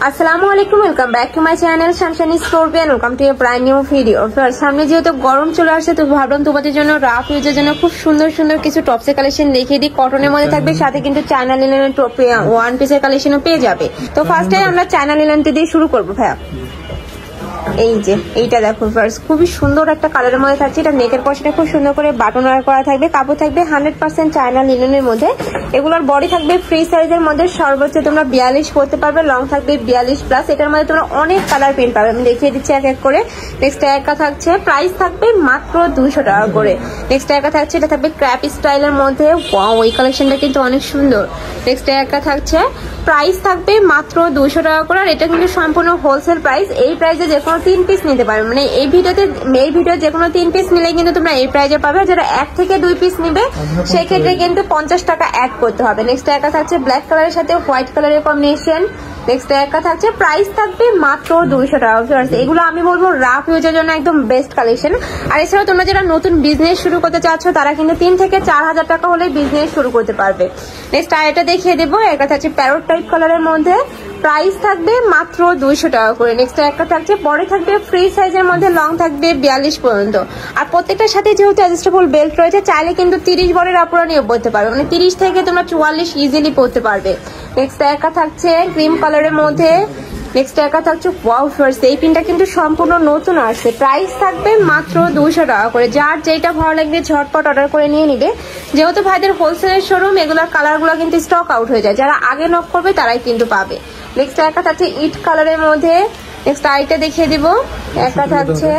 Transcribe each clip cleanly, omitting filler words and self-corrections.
আসসালামু আলাইকুম, welcome back to my channel Shamshani Scorpion. Welcome to a brand new video. সামনে যেহেতু গরম চলে আসছে, তো ভাবলাম তোমাদের জন্য রাফ ইউজের জন্য খুব সুন্দর সুন্দর কিছু টপসের কালেকশন দেখিয়ে দিই। কটনের মধ্যে থাকবে, সাথে কিন্তু চায়না লিনেনের ওয়ান পিসের কালেকশনও পেয়ে যাবে। তো ফার্স্টে আমরা চায়না লিনেনটি দিয়ে শুরু করবো ভাইয়া। এই যে এইটা দেখো ফার্স্ট, খুবই সুন্দর একটা কালারের মধ্যে থাকছে। এটা নেকের পশনে খুব সুন্দর করে বাটন ওয়ার করা থাকবে। কাপড় থাকবে 100% চায়না লিনেনের মধ্যে। এগুলোর বডি থাকবে ফ্রি সাইজের মধ্যে, সর্বোচ্চ তোমরা 42 করতে পারবে, লং থাকবে 42+। এটার মধ্যে তোমরা অনেক কালার প্রিন্ট পাবে, আমি দেখিয়ে দিচ্ছি এক এক করে। নেক্সট একা থাকছে, প্রাইস থাকবে মাত্র 200 টাকা করে। নেক্সট একা থাকছে, এটা থাকবে ক্র্যাপ স্টাইলের মধ্যে। ওয়াও, এই কালেকশনটা কিন্তু অনেক সুন্দর। নেক্সট একা থাকছে, প্রাইস থাকবে মাত্র 200 টাকা করে। আর এটা কিন্তু সম্পূর্ণ হোলসেল প্রাইস। এই প্রাইসে যে কোনো 3 পিস নিতে পারবে, মানে এই ভিডিও যে কোনো 3 পিস নিলে কিন্তু তোমরা এই প্রাইসে পাবে। যারা 1 থেকে 2 পিস নিবে সেক্ষেত্রে কিন্তু 50 টাকা অ্যাড করতে হবে। নেক্সট একা থাকছে ব্ল্যাক কালারের সাথে হোয়াইট কালারের কম্বিনেশন। নেক্সট একা থাকছে, প্রাইস থাকবে মাত্র 200 টাকা। এগুলো আমি বলবো রাফ ইউজের জন্য একদম বেস্ট কালেকশন। আর এছাড়াও তোমরা যারা নতুন বিজনেস শুরু করতে চাচ্ছ, তারা কিন্তু 3 থেকে 4,000 টাকা হলে বিজনেস শুরু করতে পারবে। নেক্সট এটা দেখিয়ে দেবো, একটা থাকছে প্যারট টাইপ কালারের মধ্যে, প্রাইস থাকবে মাত্র 200 টাকা করে। নেক্সট একটা থাকছে, বডি থাকবে ফ্রি সাইজের মধ্যে, লং থাকবে 42 পর্যন্ত। আর প্রত্যেকটার সাথে যেহেতু অ্যাডজাস্টেবল বেল্ট রয়েছে, চাইলে কিন্তু 30 বডির আপুরা নিয়ে পড়তে পারবে, মানে 30 থেকে তোমরা 44 ইজিলি পড়তে পারবে। নেক্সট একা থাকছে ক্রিম কালারের মধ্যে। নেক্সট একা থাকছে ওয়াও ফার্স্ট, এই পিনটা কিন্তু সম্পূর্ণ নতুন আসছে। প্রাইস থাকবে মাত্র 200 টাকা করে। যার যেটা ভালো লাগবে ঝটপট অর্ডার করে নিয়ে নিবে। যেহেতু ভাইদের হোলসেলের শোরুম, এগুলোর কালারগুলো কিন্তু স্টক আউট হয়ে যায়। যারা আগে নক করবে তারাই কিন্তু পাবে। নেক্সট একা থাকছে ইট কালারের মধ্যে। নেক্সট আইটা দেখিয়ে দিব। একা থাকছে,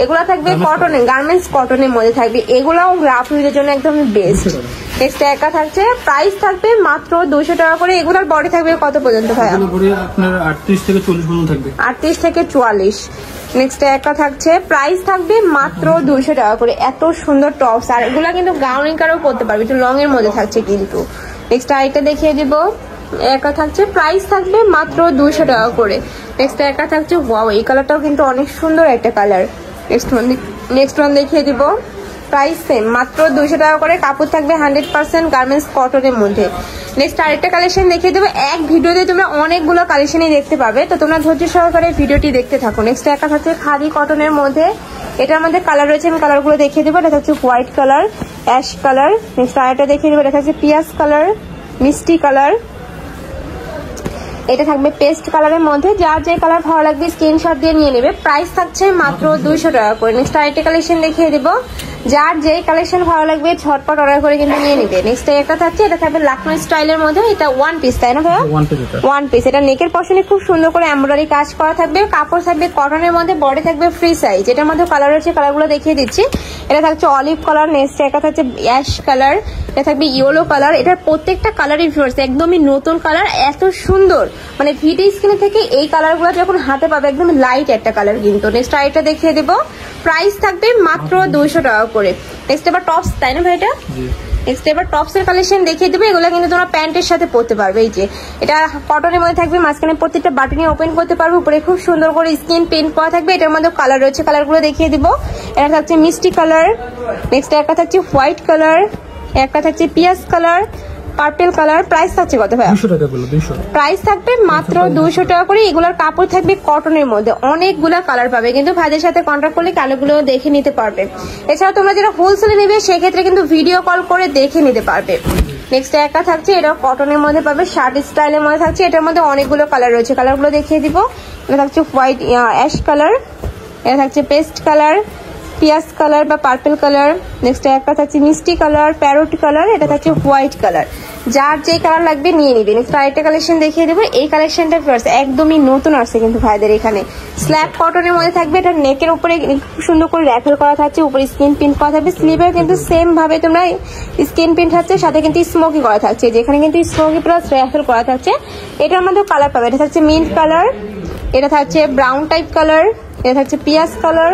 এগুলা থাকবে কটনে, গার্মেন্টস কটনের মধ্যে থাকবে। এগুলাও রাফ ইউজের জন্য একদম বেস্ট। নেক্সট একা থাকছে, প্রাইস থাকবে মাত্র 200 টাকা করে। এগুলার বডি থাকবে কত পর্যন্ত ভাইয়া? আপনার 38 থেকে 40 পর্যন্ত থাকবে। 38 থেকে 44। নেক্সট একা থাকছে, প্রাইস থাকবে মাত্র 200 টাকা করে। এত সুন্দর টপস, আর এগুলা কিন্তু গাউনিং কারও করতে পারবে, একটু লং এর মধ্যে থাকছে কিন্তু। নেক্সট আইটা দেখিয়ে দিব। একা থাকছে, প্রাইস থাকবে মাত্র 200 টাকা করে। নেক্সট একা থাকছে, ওয়াও, এই কালারটাও কিন্তু অনেক সুন্দর একটা কালার। নেক্সট ওয়ান দেখিয়ে দিব, প্রাইস সেম মাত্র 200 টাকা করে। কাপড় থাকবে 100% গার্মেন্টস কটনের মধ্যে। নেক্সট আরেকটা কালেকশন দেখিয়ে দেবো। এক ভিডিওতে তোমরা অনেকগুলো কালেকশনই দেখতে পাবে, তো তোমরা ধৈর্য সহকারে ভিডিওটি দেখতে থাকো। নেক্সট একা থাকছে খাদি কটনের মধ্যে। এটার মধ্যে কালার রয়েছে, আমি কালারগুলো দেখিয়ে দেবো। এটা হচ্ছে white colour, ash colour. Next আরেকটা দেখিয়ে দেবো, এটা হচ্ছে পিয়াজ কালার, মিষ্টি কালার। এটা থাকবে পেস্ট কালারের মধ্যে। যার যে কালার ভালো লাগবে স্ক্রিনশট দিয়ে নিয়ে নেবে। প্রাইস থাকছে মাত্র 200 টাকা করে। নেক্সট আরেকটা কালেকশন দেখিয়ে দিব। যার যে কালেকশন ভালো লাগবে ঝটপট অর্ডার করে কিন্তু নিয়ে নিবে। নেক্সট একটা থাকছে, এটা থাকবে লাকনো স্টাইলের মধ্যে। এটা ওয়ান পিস, তাই না ভাইয়া? One piece. এটা নেকের পশনে খুব সুন্দর করে এমব্রয়ডারি কাজ করা থাকবে। কাপড় থাকবে কটনের মধ্যে, বডি থাকবে ফ্রি সাইজ। এটার মধ্যে কালার রয়েছে, কালারগুলো দেখিয়ে দিচ্ছি। এটা থাকছে অলিভ কালার। নেক্সট একটা থাকছে অ্যাশ কালার। এটা থাকবে ইয়েলো কালার। এটার প্রত্যেকটা কালারই ভিউয়ার্স একদমই নতুন কালার, এত সুন্দর, মানে ভিডিও স্ক্রিনে থেকে এই কালারগুলো যখন হাতে পাবে একদম লাইট একটা কালার কিন্তু। নেক্সট আরেকটা দেখিয়ে দেবো, প্রাইস থাকবে মাত্র 200 টাকা করে। নেক্সট এবার টপস, তাই না ভাই? এটা নেক্সট এবার টপস এর কালেকশন দেখিয়ে দেবো। এগুলো কিন্তু তোমরা প্যান্টের সাথে পরতে পারবে। এই যে এটা কটনের মধ্যে থাকবে, মাঝখানে প্রত্যেকটা বাটনে ওপেন করতে পারবে, উপরে খুব সুন্দর করে স্কিন প্রিন্ট করা থাকবে। এটার মধ্যে কালার রয়েছে, কালারগুলো দেখিয়ে দিব। এটা থাকছে মিষ্টি কালার। নেক্সট একটা থাকছে হোয়াইট কালার, একটা থাকছে পিয়াজ কালার, পার্পল কালার। প্রাইস থাকছে কত ভাই? 200 টাকা বলো। 200 প্রাইস থাকবে মাত্র 200 টাকা করে। এগুলোর কাপড় থাকবে কটনের মধ্যে, অনেকগুলা কালার পাবে কিন্তু। ভাইদের সাথে কন্ট্যাক্ট করলে কালারগুলো দেখে নিতে পারবে। এছাড়াও তোমরা যারা হোলসেলে নেবে সেক্ষেত্রে কিন্তু ভিডিও কল করে দেখে নিতে পারবে। নেক্সট একটা থাকছে, এটা কটনের মধ্যে পাবে, শার্ট স্টাইলের মধ্যে থাকছে। এটার মধ্যে অনেকগুলো কালার রয়েছে, কালারগুলো দেখিয়ে দিব। এটা থাকছে হোয়াইট অ্যাশ কালার, এটা থাকছে পেস্ট কালার, পিয়াজ কালার বা পার্পল কালার। নেক্সট একটা থাকছে মিষ্টি কালার, প্যারট কালার। এটা থাকছে হোয়াইট কালার। যার যে কালার লাগবে নিয়ে নিবে। নেক্সট আরেকটা কালেকশন দেখিয়ে দেবো। এই কালেকশনটা একদমই নতুন আসছে কিন্তু ভাইদের এখানে। স্ল্যাব কটনের মধ্যে থাকবে। এটা নেকের উপরে খুব সুন্দর করে র্যাফেল করা থাকছে, উপরে স্কিন প্রিন্ট করা থাকবে। স্লিভে কিন্তু সেম ভাবে তোমরা স্কিন প্রিন্ট থাকছে, সাথে কিন্তু স্মোকি করা থাকছে, যেখানে কিন্তু স্মোকি প্লাস র্যাফেল করা থাকছে। এটার মধ্যে কালার পাবে। এটা থাকছে মিন্ট কালার, এটা থাকছে ব্রাউন টাইপ কালার, এটা থাকছে পিয়াজ কালার,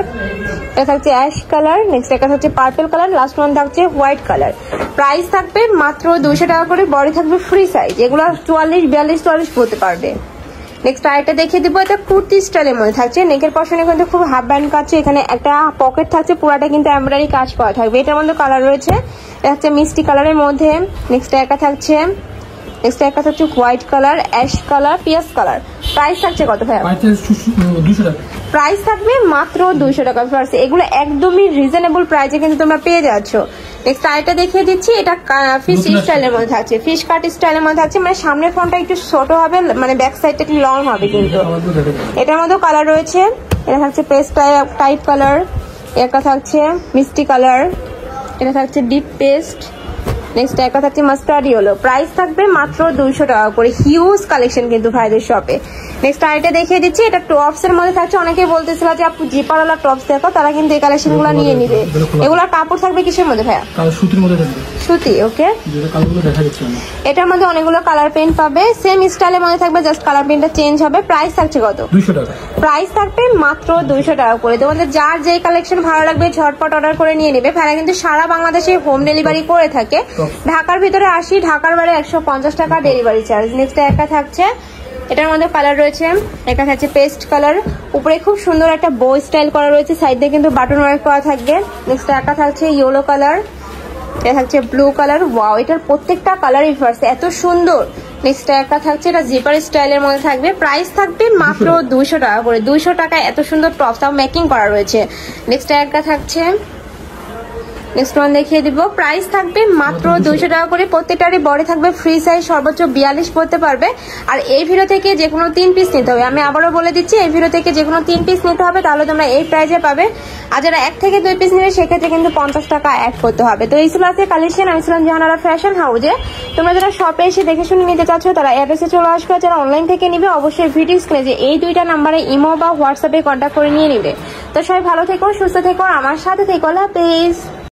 এটা থাকছে অ্যাশ কালার। নেক্সট একটা থাকছে পার্পল কালার, লাস্ট ওয়ান থাকছে হোয়াইট কালার। প্রাইস থাকবে মাত্র 200 টাকা করে। বডি থাকবে ফ্রি সাইজ। এগুলো 44, 42, 44 পরতে পারবে। নেক্সট আরেকটা দেখিয়ে দিব। এটা কুর্তি স্টাইলের মধ্যে থাকছে। নেকের পশনে কিন্তু খুব হাফ ব্যান্ড কাজ, এখানে একটা পকেট থাকছে, পুরাটা কিন্তু এমব্রয়ডারি কাজ করা থাকবে। এটার মধ্যে কালার রয়েছে, এটা হচ্ছে মিষ্টি কালারের মধ্যে। নেক্সট একটা থাকছে নেক্সট একটা হচ্ছে হোয়াইট কালার, অ্যাশ কালার, পিয়াজ কালার। প্রাইস থাকছে কত ভাইয়া? 200 টাকা। প্রাইস থাকবে মাত্র 200 টাকা। ফার্স্ট এগুলো একদমই রিজনেবল প্রাইসে কিন্তু তোমরা পেয়ে যাচ্ছ। নেক্সট আরেকটা দেখিয়ে দিচ্ছি, এটা ফিশ স্টাইলের মধ্যে থাকছে, ফিশ কাট স্টাইলের মধ্যে থাকছে, মানে সামনের ফ্রন্টটা একটু ছোট হবে, মানে ব্যাক সাইডটা একটু লং হবে কিন্তু। এটার মধ্যেও কালার রয়েছে, এটা থাকছে পেস্ট টাইপ কালার, একটা থাকছে মিষ্টি কালার, এটা থাকছে ডিপ পেস্ট, নেক্সট একটা থাকছে মাস্টার্ড ইয়েলো। প্রাইস থাকবে মাত্র 200 টাকা করে। হিউজ কালেকশন কিন্তু ভাইদের শপে। নেক্সট আরেকটা দেখিয়ে দিচ্ছি, এটা টপস এর মধ্যে থাকছে। অনেকেই বলতেছিল যে আপু জিপারওয়ালা টপস দেখো, তারা কিন্তু এই কালেকশন গুলো নিয়ে নিবে। এগুলোর কাপড় থাকবে কিসের মধ্যে ভাইয়া? সুতির মধ্যে থাকবে। সুতি, ওকে। যেটা কালারগুলো দেখা যাচ্ছে না, এটার মধ্যে অনেকগুলো কালার পেইন্ট পাবে, সেম স্টাইলের মধ্যে থাকবে, জাস্ট কালার পেইন্টটা চেঞ্জ হবে। প্রাইস থাকছে কত? 200 টাকা। প্রাইস থাকবে মাত্র 200 টাকা করে। তোমাদের যার যেই কালেকশন ভালো লাগবে ঝটপট অর্ডার করে নিয়ে নেবে। ভাইরা কিন্তু সারা বাংলাদেশে হোম ডেলিভারি করে থাকে। ঢাকার ভিতরে 80, ঢাকার বাইরে 150 টাকা ডেলিভারি চার্জ। নেক্সট একটা থাকছে, এটার মধ্যে কালার রয়েছে, একটা থাকছে পেস্ট কালার, উপরে খুব সুন্দর একটা বো স্টাইল করা রয়েছে, সাইডে কিন্তু বাটন ওয়ার্ক করা থাকবে। নেক্সট একটা থাকছে ইয়েলো কালার, এটা থাকছে ব্লু কালার। ওয়াও, এটার প্রত্যেকটা কালারই ফার্স্ট এত সুন্দর। নেক্সট একটা থাকছে, এটা জিপার স্টাইলের মধ্যে থাকবে। প্রাইস থাকবে মাত্র 200 টাকা করে। 200 টাকায় এত সুন্দর টপ, তাও মেকিং করা রয়েছে। নেক্সট একটা থাকছে, নেক্সট ওয়ান দেখিয়ে দিব। প্রাইস থাকবে মাত্র 200 টাকা করে। প্রত্যেকটারই বডি থাকবে ফ্রি সাইজ, সর্বোচ্চ 42 পড়তে পারবে। আর এই ভিডিও থেকে যে কোনো 3 পিস নিতে হবে। আমি আবারও বলে দিচ্ছি, এই ভিডিও থেকে যে কোনো 3 পিস নিতে হবে, তাহলে তোমরা এই প্রাইজে পাবে। আর যারা 1 থেকে 2 পিস নেবে সেক্ষেত্রে কিন্তু 50 টাকা অ্যাড করতে হবে। তো এই ছিল আজকে কালেকশন। আমি ছিলাম জাহানারা ফ্যাশন হাউজে। তোমরা যারা শপে এসে দেখে শুনে নিতে চাচ্ছ তারা অ্যাড্রেসে চলে আসবে। যারা অনলাইন থেকে নিবে অবশ্যই ভিডিও স্ক্রিনে যে এই 2টা নাম্বারে ইমো বা হোয়াটসঅ্যাপে কন্ট্যাক্ট করে নিয়ে নিবে। তো সবাই ভালো থেকো, সুস্থ থেকো, আমার সাথে থেকো। আল্লাহ হাফেজ।